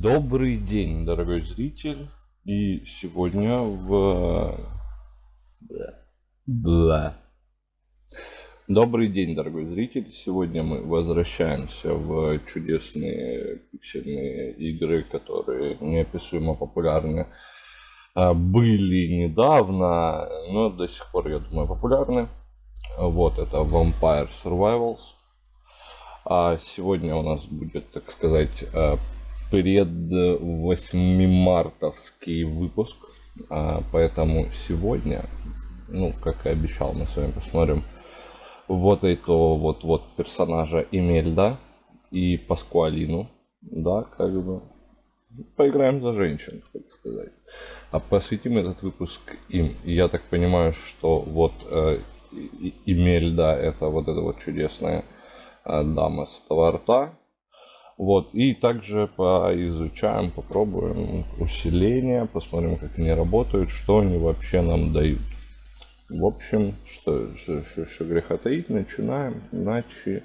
Добрый день, дорогой зритель. И сегодня Бла. Добрый день, дорогой зритель. Сегодня мы возвращаемся в чудесные пиксельные игры, которые неописуемо популярны. Были недавно, но до сих пор, я думаю, популярны. Вот, это Vampire Survivals. А сегодня у нас будет, так сказать, пред 8-мартовский выпуск. Поэтому сегодня, как и обещал, мы с вами посмотрим вот этого вот персонажа Эмельда и Паскуалину. Да, как бы поиграем за женщин, так сказать. А посвятим этот выпуск им. И я так понимаю, что вот Эмельда это вот эта вот чудесная дама с того рта. Вот, и также поизучаем, попробуем усиления, посмотрим, как они работают, что они вообще нам дают. В общем, что греха таить, начинаем. Начать.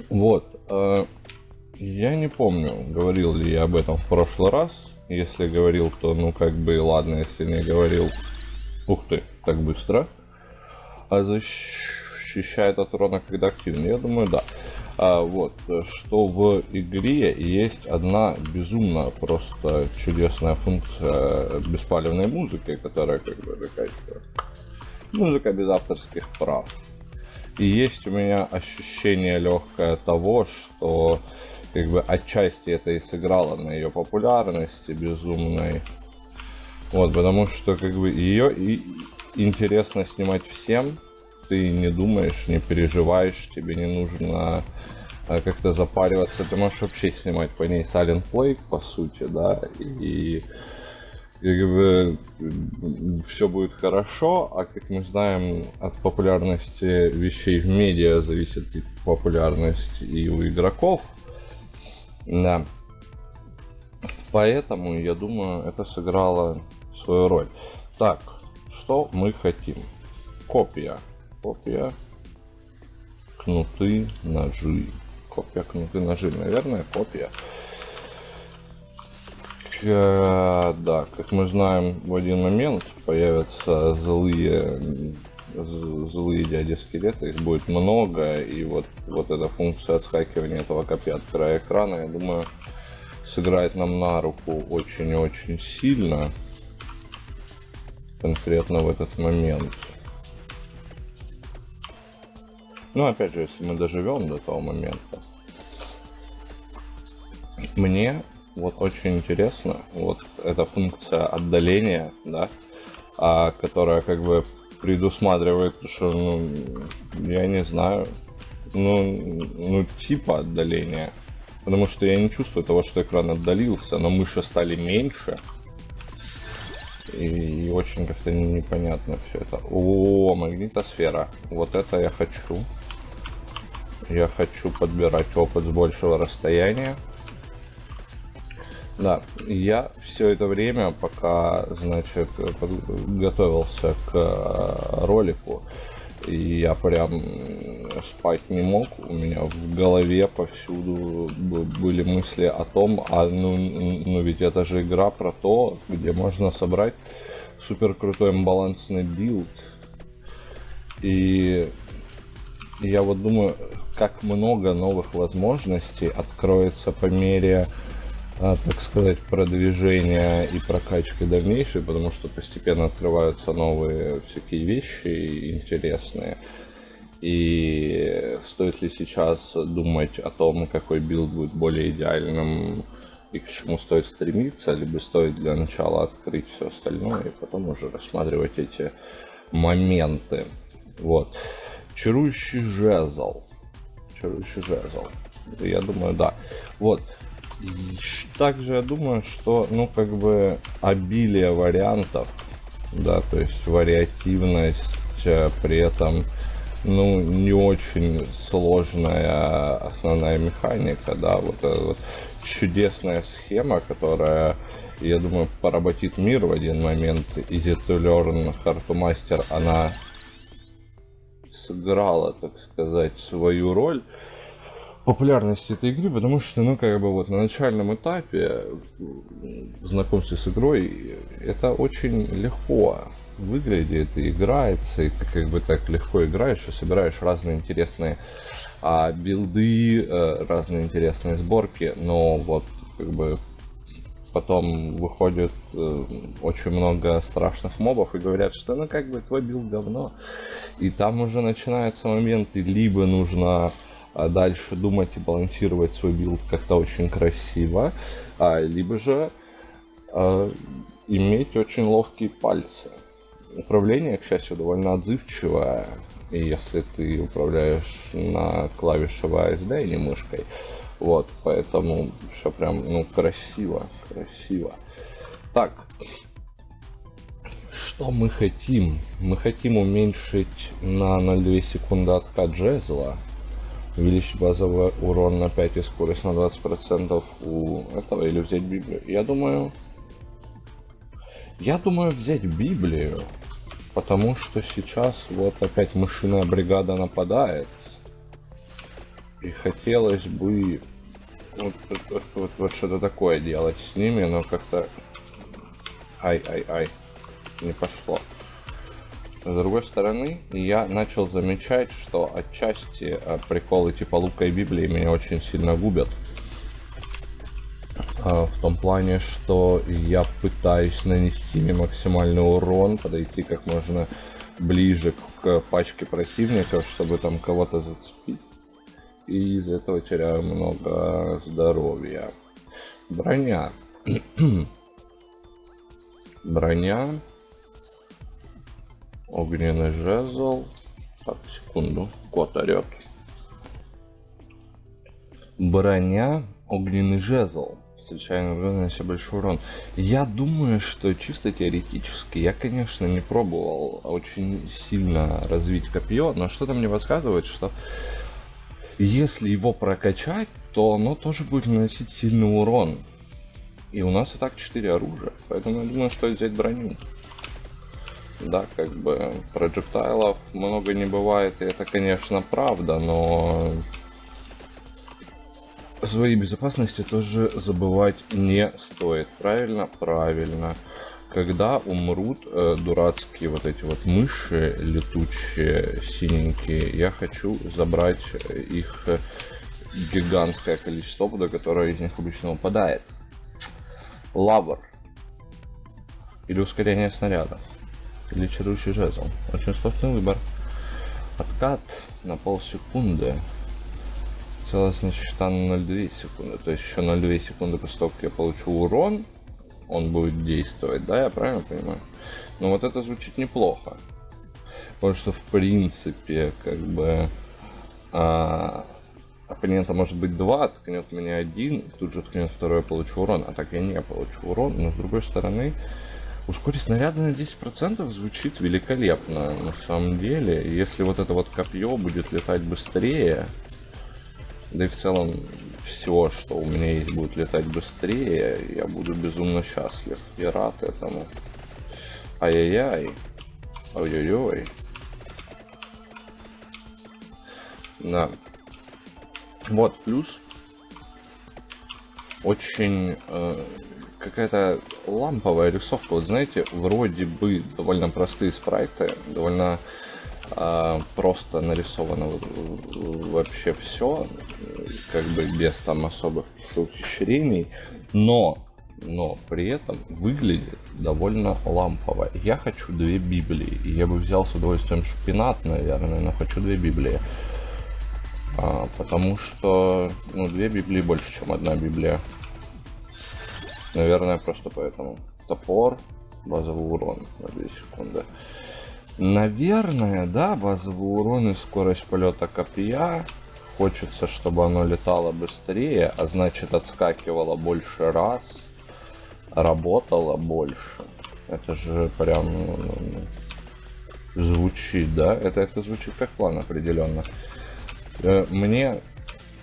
Вот, я не помню, говорил ли я об этом в прошлый раз. Если говорил, то ладно, если не говорил. Ух ты, так быстро. А защищает от урона, когда активно? Я думаю, да. Вот, что в игре есть одна безумно просто чудесная функция беспалевной музыки, которая как бы такая музыка без авторских прав. И есть у меня ощущение легкое того, что как бы отчасти это и сыграло на ее популярности безумной. Вот, потому что как бы ее и интересно снимать всем. Ты не думаешь, не переживаешь, тебе не нужно как-то запариваться, ты можешь вообще снимать по ней Silent Play, по сути, да, и как бы все будет хорошо, а как мы знаем, от популярности вещей в медиа зависит и популярность и у игроков, да, поэтому, я думаю, это сыграло свою роль. Так, что мы хотим? Копия, кнуты, ножи. Копия, кнуты, ножи. Наверное, копия. Да, как мы знаем, в один момент появятся злые дяди-скелеты. Их будет много. И вот эта функция отскакивания этого копья от края экрана, я думаю, сыграет нам на руку очень и очень сильно. Конкретно в этот момент. Ну, опять же, если мы доживем до того момента. Мне вот очень интересно вот эта функция отдаления, да, которая как бы предусматривает, что, я не знаю, типа отдаления. Потому что я не чувствую того, что экран отдалился, но мыши стали меньше. И очень как-то непонятно все это. О, магнитосфера. Вот это я хочу. Я хочу подбирать опыт с большего расстояния. Да, я все это время, пока, значит, готовился к ролику, и я прям спать не мог, у меня в голове повсюду были мысли о том, ведь это же игра про то, где можно собрать супер крутой балансный билд. И я вот думаю, как много новых возможностей откроется по мере, так сказать, продвижения и прокачки дальнейшей, потому что постепенно открываются новые всякие вещи интересные. И стоит ли сейчас думать о том, какой билд будет более идеальным и к чему стоит стремиться, либо стоит для начала открыть все остальное и потом уже рассматривать эти моменты. Вот. Чарующий жезл. Я думаю, да. Вот. И также я думаю, что, обилие вариантов, да, то есть вариативность, при этом, не очень сложная основная механика, да, вот эта вот чудесная схема, которая, я думаю, поработит мир в один момент. Easy to Learn, Hard to Master, она сыграла, так сказать, свою роль. популярности этой игры, потому что, ну, как бы вот на начальном этапе знакомстве с игрой это очень легко выглядит и играется, и ты как бы так легко играешь и собираешь разные интересные билды, разные интересные сборки, но вот как бы потом выходит очень много страшных мобов и говорят, что ну как бы твой билд говно. И там уже начинаются моменты, либо нужно дальше думать и балансировать свой билд как-то очень красиво, либо же иметь очень ловкие пальцы. Управление, к счастью, довольно отзывчивое, и если ты управляешь на клавише WASD и не мышкой, вот, поэтому все прям, ну, красиво. Так, что мы хотим? Мы хотим уменьшить на 0,2 секунды откат жезла, увеличить базовый урон на 5 и скорость на 20% у этого, или взять Библию. Я думаю взять Библию, потому что сейчас вот опять мышиная бригада нападает, и хотелось бы вот что-то такое делать с ними, но как-то ай, не пошло. С другой стороны, я начал замечать, что отчасти приколы типа лука и Библии меня очень сильно губят. В том плане, что я пытаюсь нанести мне максимальный урон, подойти как можно ближе к пачке противников, чтобы там кого-то зацепить. И из-за этого теряю много здоровья. Броня. Броня. Огненный жезл. Так, секунду. Кот орёт. Броня. Огненный жезл. Встречаем нанося большой урон. Я думаю, что чисто теоретически я, конечно, не пробовал очень сильно развить копье, но что-то мне подсказывает, что если его прокачать, то оно тоже будет наносить сильный урон. И у нас и так 4 оружия, поэтому я думаю, стоит взять броню. Да, как бы проджектайлов много не бывает, и это, конечно, правда, но о своей безопасности тоже забывать не стоит. Правильно? Правильно. Когда умрут дурацкие вот эти вот мыши летучие, синенькие, я хочу забрать их гигантское количество, до которого из них обычно упадает. Лавр. Или ускорение снаряда. Или чарующий жезл. Очень сложный выбор. Откат на полсекунды. Целостность щита на 0,2 секунды. То есть еще 0,2 секунды после того, как я получу урон, он будет действовать, да, я правильно понимаю? Но вот это звучит неплохо. Потому что в принципе, как бы оппонента может быть 2, ткнет меня 1, и тут же ткнет 2, я получу урон. А так я не получу урон. Но с другой стороны, ускорить снаряды на 10% звучит великолепно. На самом деле, если вот это вот копье будет летать быстрее, да и в целом все, что у меня есть, будет летать быстрее, я буду безумно счастлив и рад этому. Ай-яй-яй. Ой-ой-ой. Да. Вот, плюс очень какая-то ламповая рисовка. Вот знаете, вроде бы довольно простые спрайты, довольно просто нарисовано вообще все, как бы без там особых ухищрений, но при этом выглядит довольно лампово. Я хочу 2 Библии, и я бы взял с удовольствием шпинат, наверное, но хочу 2 Библии. Потому что, ну, 2 Библии больше, чем 1 Библия. Наверное, просто поэтому. Топор, базовый урон на 2 секунды. Наверное, да, базовый урон и скорость полета копья. Хочется, чтобы оно летало быстрее, а значит отскакивало больше раз, работало больше. Это же прям звучит, да? Это звучит как план определенно. Мне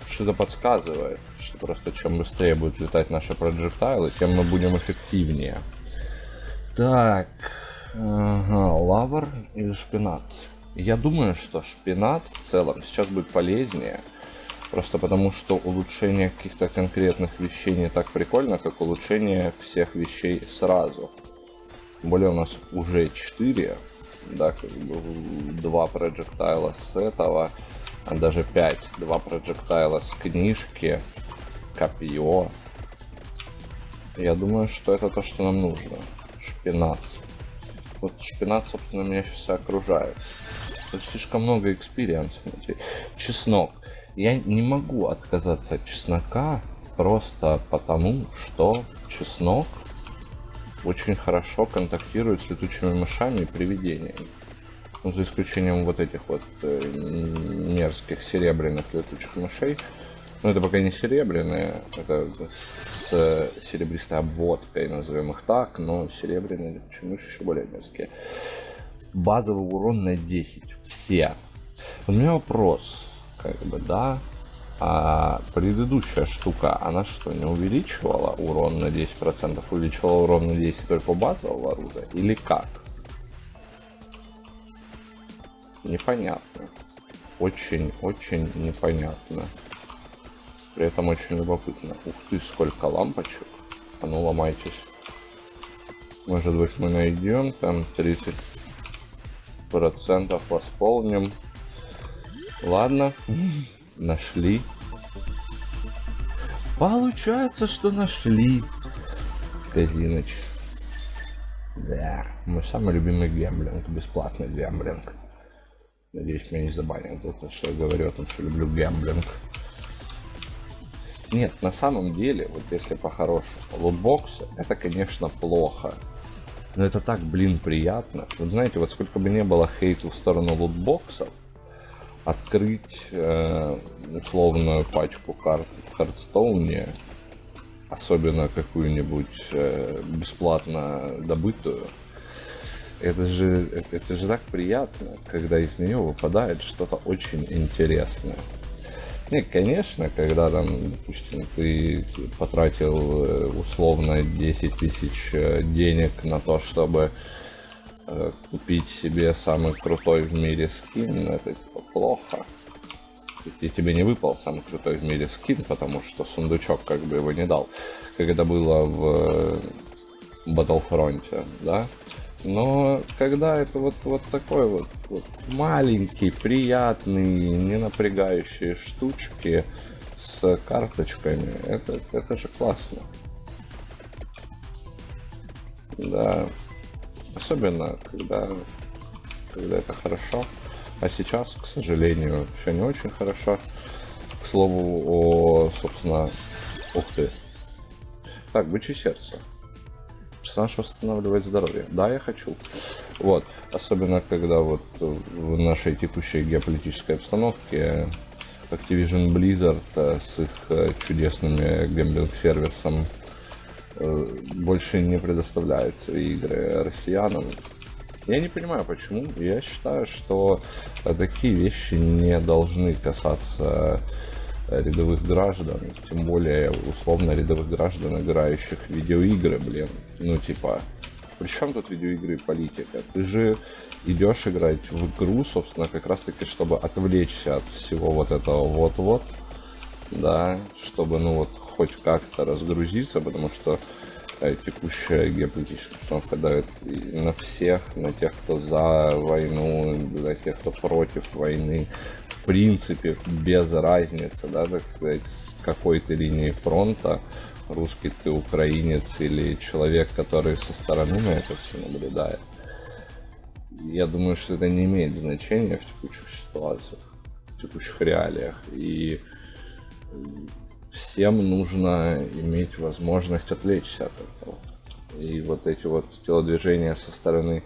что-то подсказывает, что просто чем быстрее будут летать наши проджектайлы, тем мы будем эффективнее. Так, ага, лавр или шпинат? Я думаю, что шпинат в целом сейчас будет полезнее, Просто потому, что улучшение каких-то конкретных вещей не так прикольно, как улучшение всех вещей сразу. Тем более у нас уже 4, да, как бы 2 проджектайла с этого, а даже 5. 2 проджектайла с книжки, копье. Я думаю, что это то, что нам нужно. Шпинат. Вот шпинат, собственно, меня сейчас и окружает. Тут слишком много экспириенса. Чеснок. Я не могу отказаться от чеснока просто потому, что чеснок очень хорошо контактирует с летучими мышами и привидениями. Ну, за исключением вот этих вот мерзких серебряных летучих мышей. Ну, это пока не серебряные, это с серебристой обводкой, назовем их так, но серебряные летучие мыши еще более мерзкие. Базовый урон на 10. Все. У меня вопрос, как бы, да, а предыдущая штука, она что, не увеличивала урон на 10%? Увеличивала урон на 10 только базового оружия? Или как? Непонятно. Очень-очень непонятно. При этом очень любопытно. Ух ты, сколько лампочек. А ну, ломайтесь. Может быть, мы найдем там 30% восполним. Ладно, нашли. Получается, что нашли. Казиныч. Да, мой самый любимый гэмблинг. Бесплатный гэмблинг. Надеюсь, меня не забанят за то, что я говорю о том, что люблю гэмблинг. Нет, на самом деле, вот если по-хорошему, лутбоксы, это, конечно, плохо. Но это так, блин, приятно. Вот знаете, вот сколько бы не было хейту в сторону лутбоксов, открыть условную пачку карт в Хардстоуне, особенно какую-нибудь бесплатно добытую, это же так приятно, когда из нее выпадает что-то очень интересное. Нет, конечно, когда там, допустим, ты потратил условно 10 тысяч денег на то, чтобы купить себе самый крутой в мире скин, это типа плохо. И тебе не выпал самый крутой в мире скин, потому что сундучок как бы его не дал, как это было в Battlefront, да? Но когда это вот такой вот маленький, приятный, не напрягающие штучки с карточками, это же классно. Да. Особенно, когда это хорошо. А сейчас, к сожалению, все не очень хорошо. К слову о, собственно... Ух ты. Так, бычье сердце. Персонаж восстанавливает здоровье. Да, я хочу. Вот. Особенно, когда вот в нашей текущей геополитической обстановке Activision Blizzard с их чудесными гэмблинг-сервисом больше не предоставляет свои игры россиянам. Я не понимаю, почему. Я считаю, что такие вещи не должны касаться рядовых граждан, тем более условно рядовых граждан, играющих в видеоигры, блин. Ну типа, при чем тут видеоигры и политика? Ты же идешь играть в игру, собственно, как раз таки, чтобы отвлечься от всего вот этого вот-вот, да, чтобы, ну вот, хоть как-то разгрузиться, потому что текущая геополитическая обстановка давит на всех, на тех, кто за войну, на тех, кто против войны. В принципе, без разницы, да, так сказать, с какой ты линии фронта, русский ты, украинец или человек, который со стороны на это все наблюдает. Я думаю, что это не имеет значения в текущих ситуациях, в текущих реалиях. И всем нужно иметь возможность отвлечься от этого. И вот эти вот телодвижения со стороны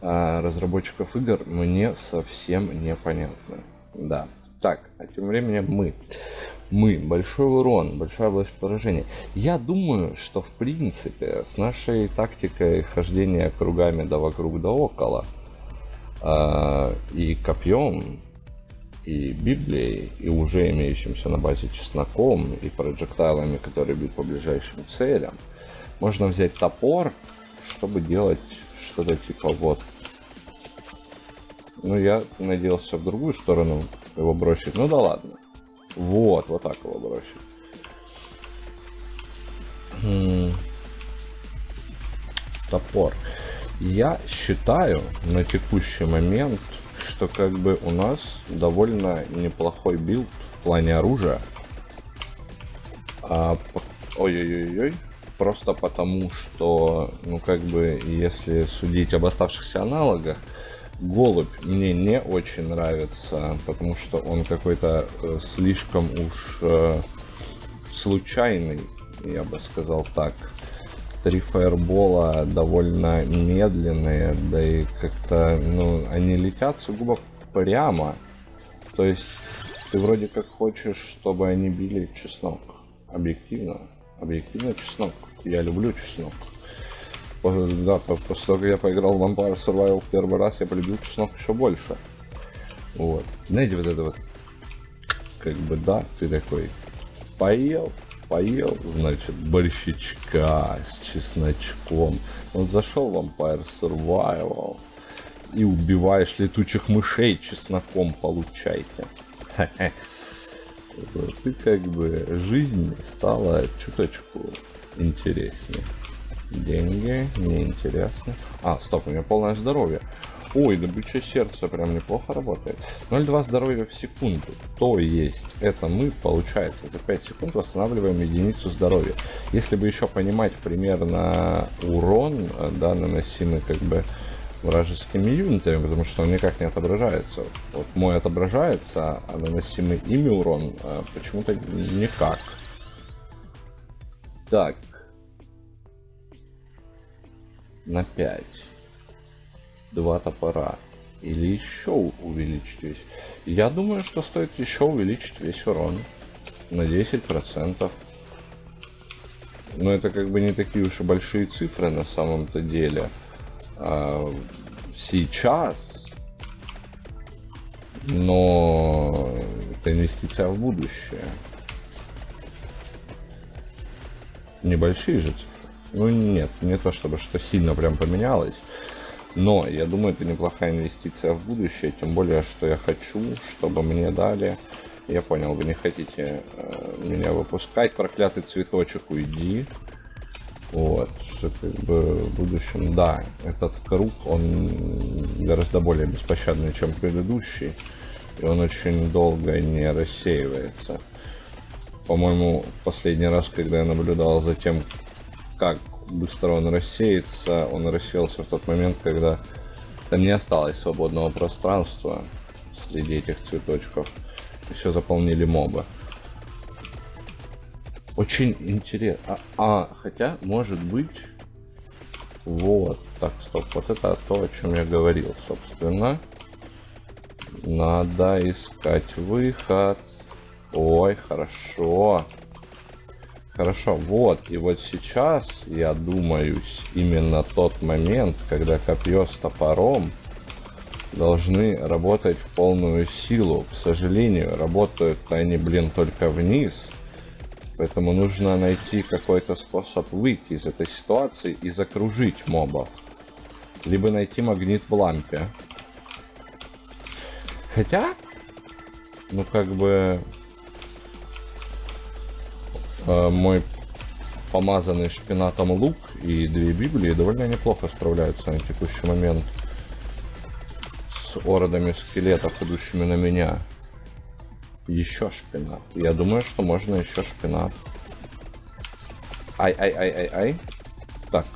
разработчиков игр мне совсем непонятны. Да. Так, а тем временем мы, большой урон, большая область поражения. Я думаю, что в принципе с нашей тактикой хождения кругами да вокруг да около и копьем, и Библией, и уже имеющимся на базе чесноком, и проджектайлами, которые бьют по ближайшим целям, можно взять топор, чтобы делать что-то типа вот. Ну, я надеялся в другую сторону его бросить. Ну да ладно. Вот так его бросить. Топор. Я считаю на текущий момент, что как бы у нас довольно неплохой билд в плане оружия. Ой-ой-ой-ой. Просто потому, что, ну как бы, если судить об оставшихся аналогах, голубь мне не очень нравится, потому что он какой-то слишком уж случайный, я бы сказал так. 3 фаербола довольно медленные, да и как-то, ну, они летят сугубо прямо. То есть ты вроде как хочешь, чтобы они били чеснок. Объективно чеснок. Я люблю чеснок. Да, после того, как я поиграл в Vampire Survival в первый раз, я полюбил чеснок еще больше. Вот. Знаете, вот это вот, как бы, да, ты такой поел, значит, борщичка с чесночком. Вот зашел в Vampire Survival и убиваешь летучих мышей чесноком, получайте. И как бы жизнь стала чуточку интереснее. Деньги, неинтересно. Стоп, у меня полное здоровье. Ой, добыча сердца прям неплохо работает. 0,2 здоровья в секунду. То есть, это мы, получается, за 5 секунд восстанавливаем единицу здоровья. Если бы еще понимать примерно урон, да, наносимый как бы вражескими юнитами, потому что он никак не отображается. Вот мой отображается, а наносимый ими урон почему-то никак. Так. На 5. 2 топора. Или еще увеличить весь. Я думаю, что стоит еще увеличить весь урон. На 10%. Но это как бы не такие уж и большие цифры на самом-то деле. Сейчас. Но это инвестиция в будущее. Небольшие же цифры. Ну нет, не то чтобы что сильно прям поменялось. Но я думаю, это неплохая инвестиция в будущее. Тем более, что я хочу, чтобы мне дали. Я понял, вы не хотите меня выпускать. Проклятый цветочек, уйди. Вот, что как бы в будущем, да, этот круг, он гораздо более беспощадный, чем предыдущий. И он очень долго не рассеивается. По-моему, в последний раз, когда я наблюдал за тем, как быстро он рассеется, он рассеялся в тот момент, когда там не осталось свободного пространства среди этих цветочков. И все заполнили мобы. Очень интересно. Хотя, может быть... Вот. Так, стоп. Вот это то, о чем я говорил, собственно. Надо искать выход. Ой, хорошо. Хорошо, вот. И вот сейчас, я думаю, именно тот момент, когда копье с топором должны работать в полную силу. К сожалению, работают они, блин, только вниз. Поэтому нужно найти какой-то способ выйти из этой ситуации и закружить мобов. Либо найти магнит в лампе. Хотя, ну как бы... мой помазанный шпинатом лук и 2 Библии довольно неплохо справляются на текущий момент с ордами скелетов, идущими на меня. Еще шпинат. Я думаю, что можно еще шпинат. Ай. Так.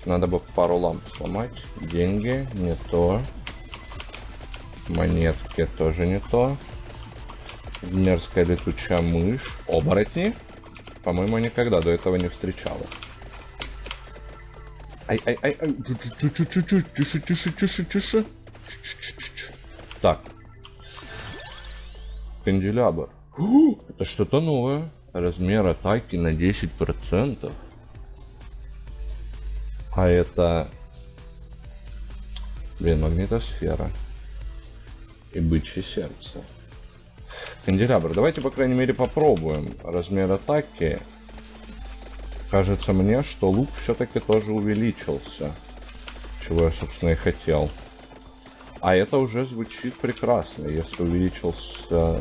Надо бы пару ламп сломать. Деньги не то. Монетки тоже не то. Мерзкая летучая мышь. Оборотни. По-моему, никогда до этого не встречала. Ай. Тише. Так. Канделябр. Это что-то новое. Размер атаки на 10%. А это... Блин, магнитосфера. И бычье сердце. Канделябр. Давайте, по крайней мере, попробуем. Размер атаки. Кажется мне, что лук все-таки тоже увеличился. Чего я, собственно, и хотел. А это уже звучит прекрасно. Если увеличился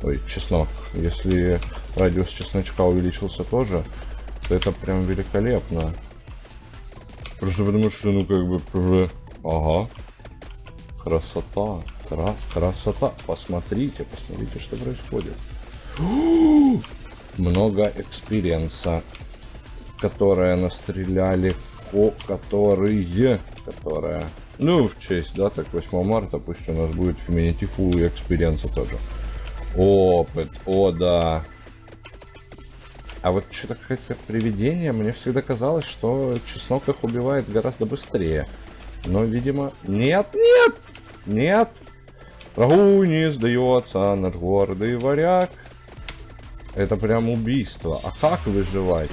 Ой, чеснок. Если радиус чесночка увеличился тоже, то это прям великолепно. Просто потому что, ну, как бы, уже... Ага. Красота. Красота. Посмотрите, что происходит. Много экспириенса, которые настреляли, которая, ну, в честь, да, так 8 марта, пусть у нас будет Феминити Фул и экспириенса тоже. Опыт, о да. А вот что-то как привидение, мне всегда казалось, что чеснок их убивает гораздо быстрее. Но, видимо, нет. Врагу не сдается наш гордый варяг. Это прям убийство. А как выживать?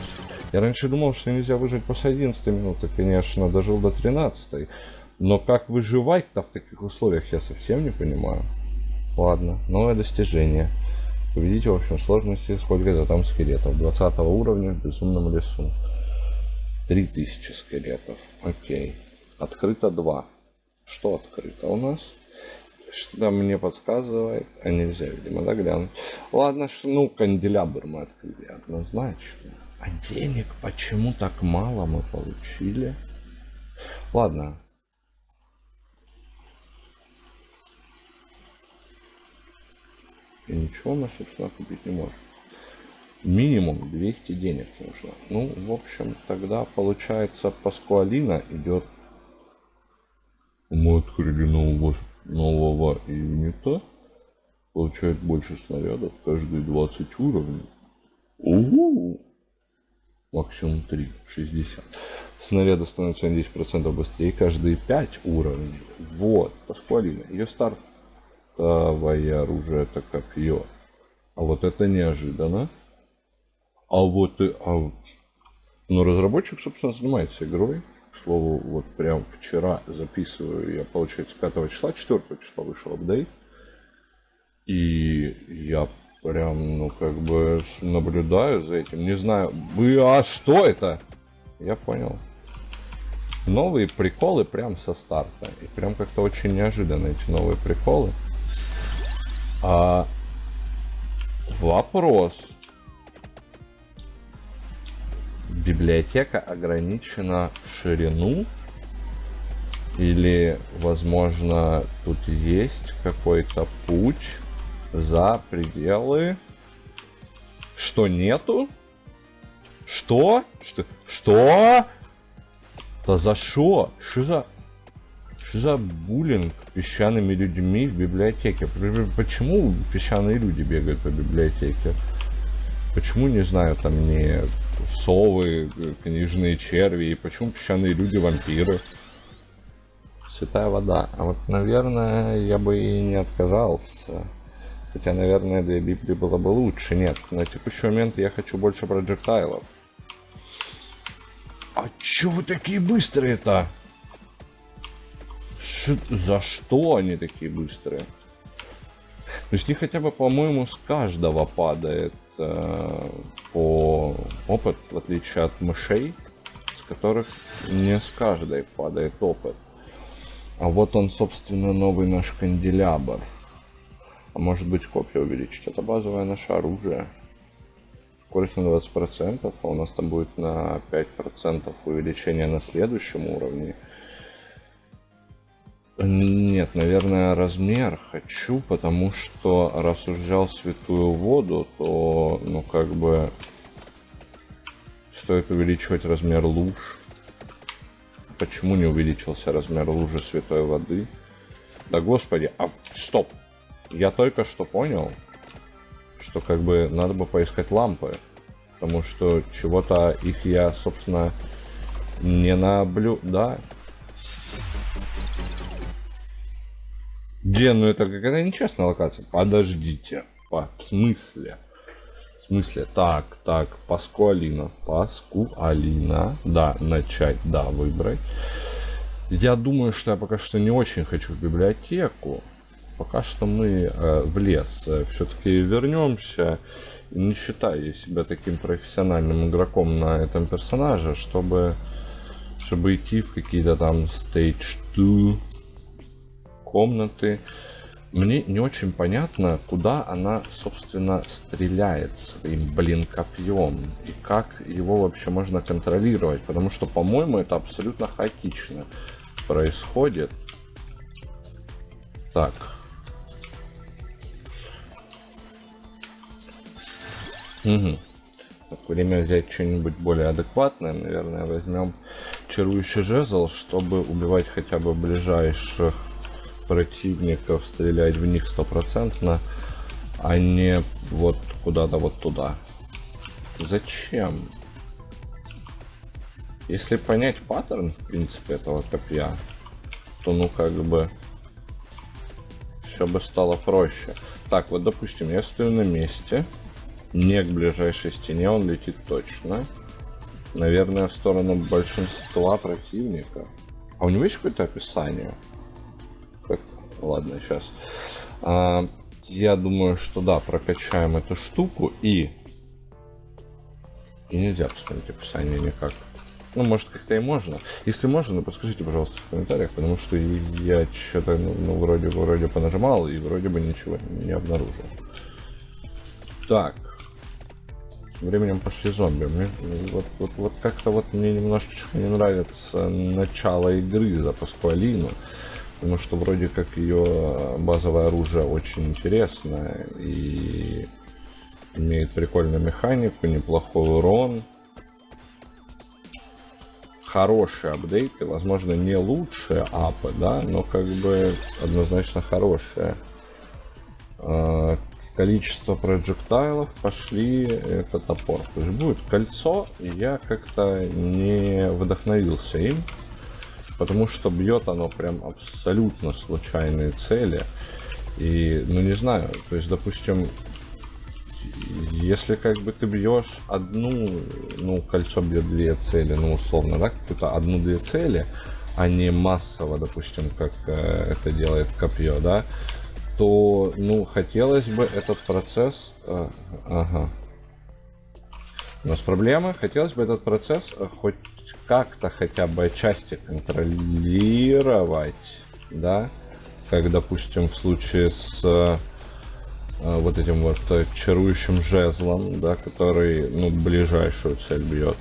Я раньше думал, что нельзя выжить после 11 минуты, конечно, дожил до 13. Но как выживать-то в таких условиях, я совсем не понимаю. Ладно, новое достижение. Увидите в общем сложности, сколько-то там скелетов. 20 уровня в безумном лесу. 3000 скелетов. Окей. Открыто 2. Что открыто у нас? Что-то мне подсказывает. А нельзя, видимо, да, глянуть. Ладно, что, ну, канделябр мы открыли однозначно. А денег почему так мало мы получили? Ладно. И ничего мы, собственно, купить не можем. Минимум 200 денег нужно. Ну, в общем, тогда получается Паскуалина идет. Мы открыли нового юнита. Получает больше снарядов каждые 20 уровней. Угу. Максимум 3, 60. Снаряды становятся на 10% быстрее каждые 5 уровней. Вот, Паскуалина. Ее стартовое оружие это копье. А вот это неожиданно. А вот и... Ну, разработчик, собственно, занимается игрой. К слову, вот прям вчера записываю, я, получается, 5 числа, 4 числа вышел апдейт. И я прям, ну, как бы наблюдаю за этим. Не знаю, а что это? Я понял. Новые приколы прям со старта. И прям как-то очень неожиданно эти новые приколы. Вопрос. Библиотека ограничена в ширину? Или, возможно, тут есть какой-то путь за пределы? Что, нету? Что? Что? Да за что? Что за буллинг песчаными людьми в библиотеке? Почему песчаные люди бегают по библиотеке? Почему, не знаю, там не совы, книжные черви? И почему песчаные люди вампиры? Святая вода. А вот, наверное, я бы и не отказался. Хотя, наверное, для Библии было бы лучше. Нет, на текущий момент я хочу больше проджектайлов. А чё вы такие быстрые-то? За что они такие быстрые? То есть не хотя бы, по-моему, с каждого падает по опыт, в отличие от мышей, с которых не с каждой падает опыт. А вот он, собственно, новый наш канделябр. А может быть, копья увеличить. Это базовое наше оружие. Скорость на 20%, а у нас там будет на 5% увеличение на следующем уровне. Нет, наверное, размер хочу, потому что раз уж взял святую воду, то, ну, как бы, стоит увеличивать размер луж. Почему не увеличился размер лужи святой воды? Да господи, стоп! Я только что понял, что как бы надо бы поискать лампы. Потому что чего-то их я, собственно, не наблюдаю. Где? Ну это какая-то нечестная локация. Подождите. В смысле? В смысле? Так, Паскуалина. Паскуалина. Да, начать, да, выбрать. Я думаю, что я пока что не очень хочу в библиотеку. Пока что мы в лес все-таки вернемся. Не считаю себя таким профессиональным игроком на этом персонаже, чтобы идти в какие-то там Stage 2 комнаты. Мне не очень понятно, куда она, собственно, стреляет своим, блин, копьем. И как его вообще можно контролировать. Потому что, по-моему, это абсолютно хаотично происходит. Так. Угу. Так, время взять что-нибудь более адекватное. Наверное, возьмем чарующий жезл, чтобы убивать хотя бы ближайших противников, стрелять в них 100%, а не вот куда-то вот туда. Зачем? Если понять паттерн, в принципе, этого копья, то ну как бы все бы стало проще. Так, вот допустим, я стою на месте, не к ближайшей стене, он летит точно. Наверное, в сторону большинства противников. А у него есть какое-то описание? Как? Ладно, сейчас. Я думаю, что да, прокачаем эту штуку и нельзя посмотреть описание никак. Ну, может, как-то и можно. Если можно, подскажите, пожалуйста, в комментариях, потому что я что-то, ну, вроде понажимал и вроде бы ничего не обнаружил. Так. Временем пошли зомби. Мне, вот как-то вот мне немножечко не нравится начало игры за Паскуалину. Потому что вроде как ее базовое оружие очень интересное и имеет прикольную механику, неплохой урон, хорошие апдейты, возможно не лучшие апы, да, но как бы однозначно хорошие. Количество проджектайлов пошли, это топор. То есть будет кольцо, и я как-то не вдохновился им. Потому что бьет оно прям абсолютно случайные цели. И, ну не знаю, то есть, допустим, если как бы ты бьешь одну, ну, кольцо бьет две цели, ну, условно, да, какую-то одну-две цели, а не массово, допустим, как это делает копье, да, то, ну, хотелось бы этот процесс... ага. У нас проблема. Хотелось бы этот процесс хоть как-то хотя бы отчасти контролировать, да, как, допустим, в случае с вот этим вот чарующим жезлом, да, который, ну, ближайшую цель бьет,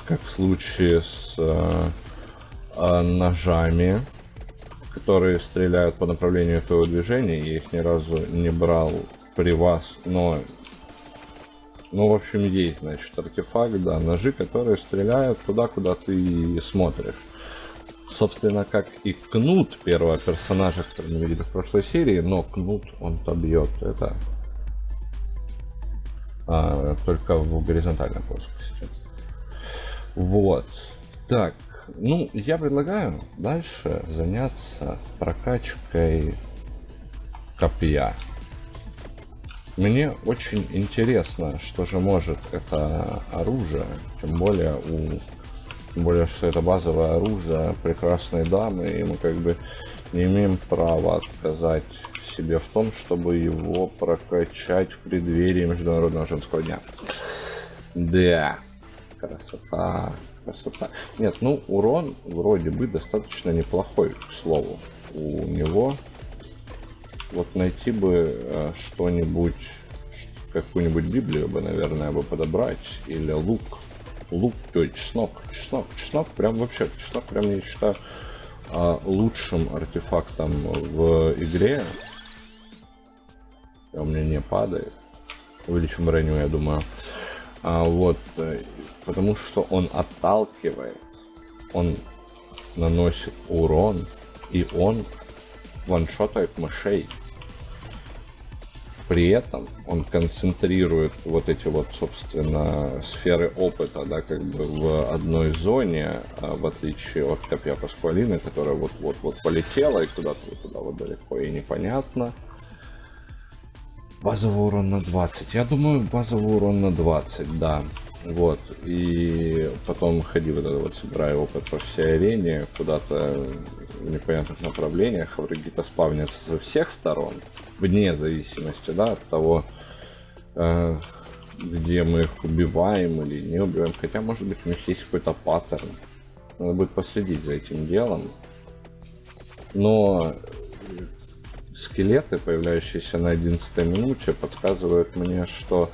как в случае с ножами, которые стреляют по направлению твоего движения. Я их ни разу не брал при вас, но... Ну, в общем, есть, значит, артефакт, да, ножи, которые стреляют туда, куда ты смотришь. Собственно, как и кнут первого персонажа, который мы видели в прошлой серии, но кнут он-то бьет это только в горизонтальной плоскости. Вот. Так, ну, я предлагаю дальше заняться прокачкой копья. Мне очень интересно, что же может это оружие, тем более, что это базовое оружие прекрасной дамы, и мы как бы не имеем права отказать себе в том, чтобы его прокачать в преддверии Международного женского дня. Да, красота, красота. Нет, ну урон вроде бы достаточно неплохой, к слову, у него. Вот найти бы что-нибудь, какую-нибудь Библию бы, наверное, бы подобрать, или лук, ой, чеснок, прям вообще, чеснок прям я считаю лучшим артефактом в игре. У меня не падает, увеличим броню, я думаю, вот, потому что он отталкивает, он наносит урон, и он ваншотает мышей. При этом он концентрирует вот эти вот, собственно, сферы опыта, да, как бы в одной зоне, в отличие от копья Паскуалины, которая вот-вот полетела и куда-то туда вот далеко и непонятно. Базовый урон на 20. Я думаю, базовый урон на 20, да. Вот, и потом ходи вот это вот, собирая опыт по всей арене, куда-то в непонятных направлениях, враги-то спавнятся со всех сторон, вне зависимости, да, от того, где мы их убиваем или не убиваем, хотя, может быть, у них есть какой-то паттерн, надо будет последить за этим делом, но скелеты, появляющиеся на 11 минуте, подсказывают мне, что,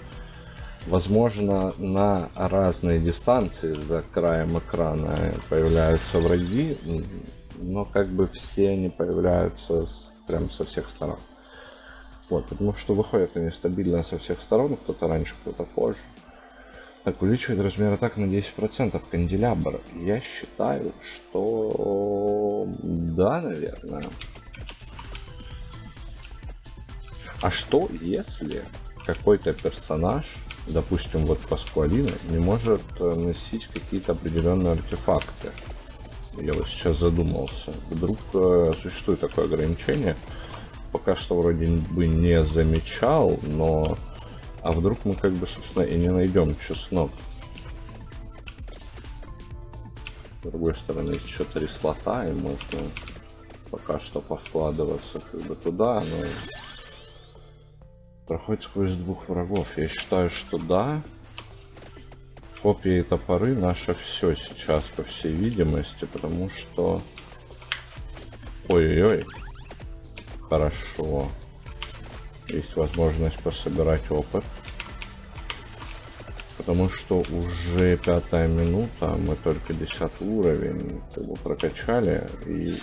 возможно, на разные дистанции за краем экрана появляются враги, но как бы все они появляются прям со всех сторон. Вот, потому что выходят они стабильно со всех сторон, кто-то раньше, кто-то позже. Так, увеличивает размер атак на 10%. Канделябр. Я считаю, что... Да, наверное. А что, если какой-то персонаж, допустим, вот Паскуалина, не может носить какие-то определенные артефакты? Я вот сейчас задумался. Вдруг существует такое ограничение? Пока что вроде бы не замечал, но... А вдруг мы как бы, собственно, и не найдем чеснок? С другой стороны, еще 3 слота, и можно пока что повкладываться как бы туда, но... Проходит сквозь 2 врагов. Я считаю, что да. Копья и топоры наше все сейчас, по всей видимости, потому что... Ой-ой-ой. Хорошо. Есть возможность пособирать опыт. Потому что уже 5-я минута, мы только 10 уровень как бы прокачали. И...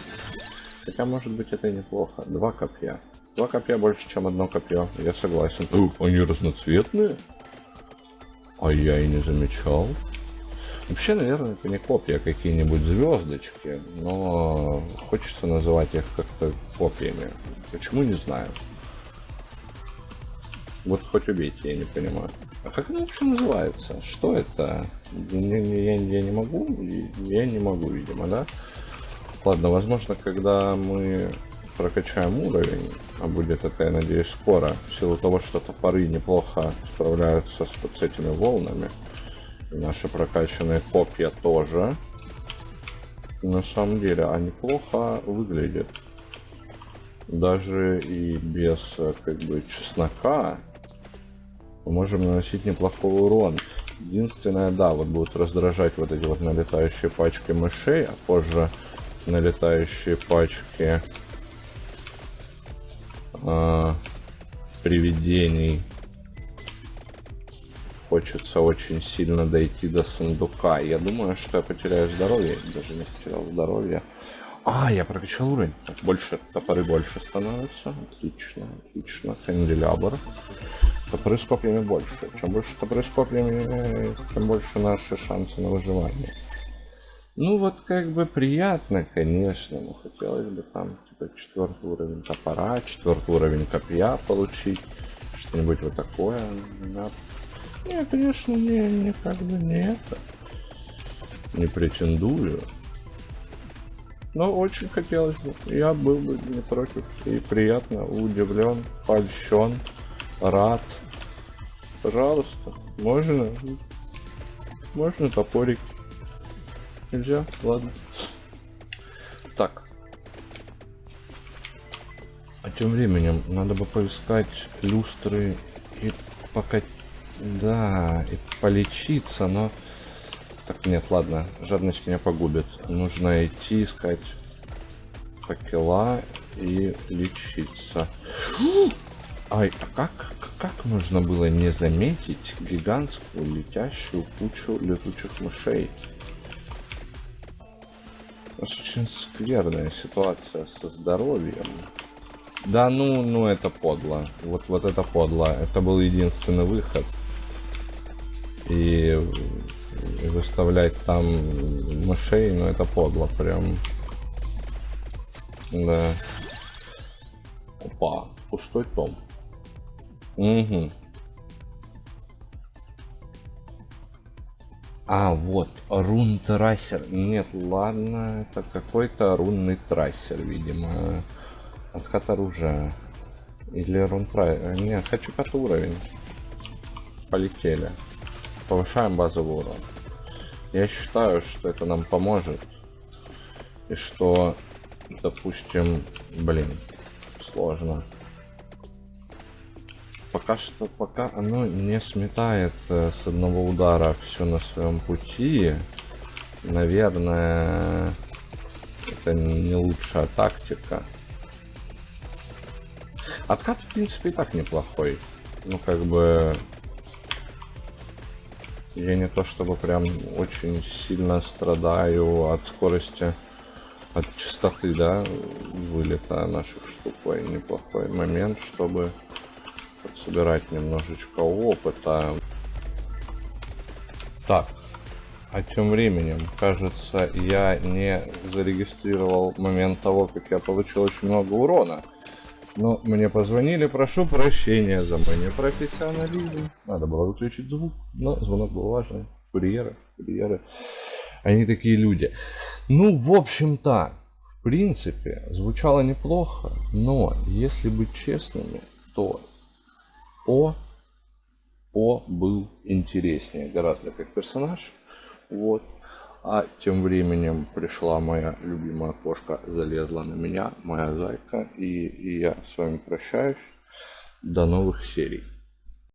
Хотя, может быть, это неплохо. 2 копья. 2 копья больше, чем 1 копье. Я согласен. Они разноцветные? А я и не замечал. Вообще, наверное, это не копья, а какие-нибудь звездочки. Но хочется называть их как-то копьями. Почему, не знаю. Вот хоть убейте, я не понимаю. А как это вообще называется? Что это? Я не могу? Я не могу, видимо, да? Ладно, возможно, когда мы прокачаем уровень, а будет это, я надеюсь, скоро, в силу того, что топоры неплохо справляются с этими волнами, и наши прокачанные копья тоже, на самом деле, они плохо выглядят. Даже и без, как бы, чеснока мы можем наносить неплохой урон. Единственное, да, вот будут раздражать вот эти вот налетающие пачки мышей, а позже налетающие пачки привидений. Хочется очень сильно дойти до сундука. Я думаю, что я потеряю здоровье. Даже не потерял здоровье. А, я прокачал уровень. Больше, топоры больше становятся. Отлично, отлично. Канделябр. Топоры с копьями больше. Чем больше топоры с копьями, тем больше наши шансы на выживание. Ну вот как бы приятно, конечно, но хотелось бы там типа 4-й уровень топора, 4-й уровень копья получить, что-нибудь вот такое. Да. Не, конечно, не как бы не это, не претендую, но очень хотелось бы. Я был бы не против и приятно удивлен, польщен, рад. Пожалуйста, можно топорик. Нельзя? Ладно. Так. А тем временем надо бы поискать люстры и пока... Да, и полечиться, но... Так, нет, ладно. Жадность меня погубит. Нужно идти искать факела и лечиться. Ай, а как можно было не заметить гигантскую летящую кучу летучих мышей? Очень скверная ситуация со здоровьем. Да ну это подло. Вот это подло. Это был единственный выход. И выставлять там мышей, ну это подло прям. Да. Опа, пустой том. Угу. А, вот, рун трассер. Нет, ладно, это какой-то рунный трассер, видимо. Откат оружия. Или рун трассер. Нет, хочу 5 уровень. Полетели. Повышаем базовый урон. Я считаю, что это нам поможет. И что, допустим, блин, сложно. Пока оно не сметает с одного удара все на своем пути, наверное, это не лучшая тактика. Откат, в принципе, и так неплохой. Ну, как бы... Я не то чтобы прям очень сильно страдаю от скорости, от частоты, да, вылета наших штук. Неплохой момент, чтобы собирать немножечко опыта. Так, а тем временем, кажется, я не зарегистрировал момент того, как я получил очень много урона. Но мне позвонили, прошу прощения за мой непрофессионализм. Надо было выключить звук, но звонок был важный. Курьеры, они такие люди. Ну, в общем-то, в принципе, звучало неплохо, но, если быть честными, то О был интереснее гораздо как персонаж. Вот. А тем временем пришла моя любимая кошка, залезла на меня, моя зайка, и я с вами прощаюсь. До новых серий.